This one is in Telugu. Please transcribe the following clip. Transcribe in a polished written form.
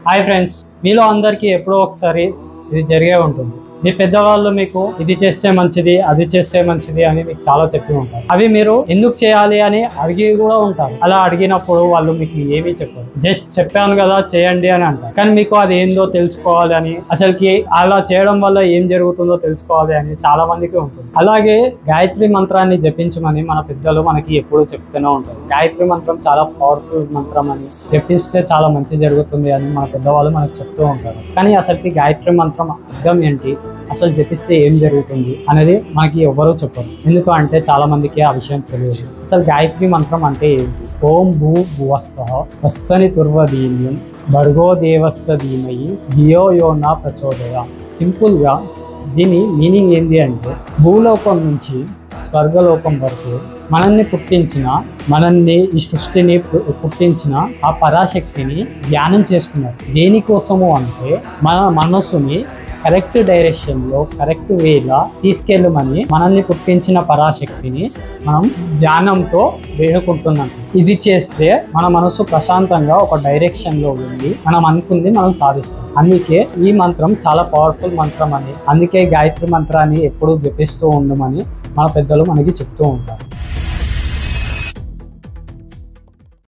హాయ్ ఫ్రెండ్స్, మీలో అందరికీ ఎప్పుడో ఒకసారి ఇది జరిగే ఉంటుంది. మీ పెద్దవాళ్ళు మీకు ఇది చేస్తే మంచిది, అది చేస్తే మంచిది అని మీకు చాలా చెప్పి ఉంటారు. అవి మీరు ఎందుకు చేయాలి అని అడిగి కూడా ఉంటారు. అలా అడిగినప్పుడు వాళ్ళు మీకు ఏమీ చెప్పరు. జస్ట్ చెప్పాను కదా చేయండి అని అంటారు. కానీ మీకు అది ఏందో తెలుసుకోవాలి అని, అసలుకి అలా చేయడం వల్ల ఏం జరుగుతుందో తెలుసుకోవాలి అని చాలా మందికి ఉంటుంది. అలాగే గాయత్రి మంత్రాన్ని జపించమని మన పెద్దలు మనకి ఎప్పుడూ చెప్తూనే ఉంటారు. గాయత్రి మంత్రం చాలా పవర్ఫుల్ మంత్రం అని, జపిస్తే చాలా మంచి జరుగుతుంది అని మన పెద్దవాళ్ళు మనకు చెప్తూ ఉంటారు. కానీ అసలుకి గాయత్రి మంత్రం అర్థం ఏంటి, అసలు జపిస్తే ఏం జరుగుతుంది అనేది మనకి ఎవరూ చెప్పరు. ఎందుకు అంటే చాలా మందికి ఆ విషయం తెలియదు. అసలు గాయత్రి మంత్రం అంటే ఏంటి? ఓం భూ భువస్సః తస్సని తుర్వదీన్యం భర్గో దేవస్య ధీమహి ధియో యో న ప్రచోదయాత్. సింపుల్ గా దీని మీనింగ్ ఏంటి అంటే, భూలోకం నుంచి స్వర్గలోకం వరకు మనల్ని పుట్టించిన, మనల్ని ఈ సృష్టిని పుట్టించిన ఆ పరాశక్తిని ధ్యానం చేసుకున్నారు. దేనికోసము అంటే మన మనసుని కరెక్ట్ డైరెక్షన్ లో, కరెక్ట్ వేలా తీసుకెళ్ళమని మనల్ని పుట్టించిన పరాశక్తిని మనం ధ్యానంతో వేడుకుంటున్నాం. ఇది చేస్తే మన మనసు ప్రశాంతంగా ఒక డైరెక్షన్ లో వెళ్ళి మనం అనుకుంది మనం సాధిస్తాం. అందుకే ఈ మంత్రం చాలా పవర్ఫుల్ మంత్రం అని, అందుకే గాయత్రి మంత్రాన్ని ఎప్పుడూ జపిస్తూ ఉండమని మన పెద్దలు మనకి చెప్తూ ఉంటారు.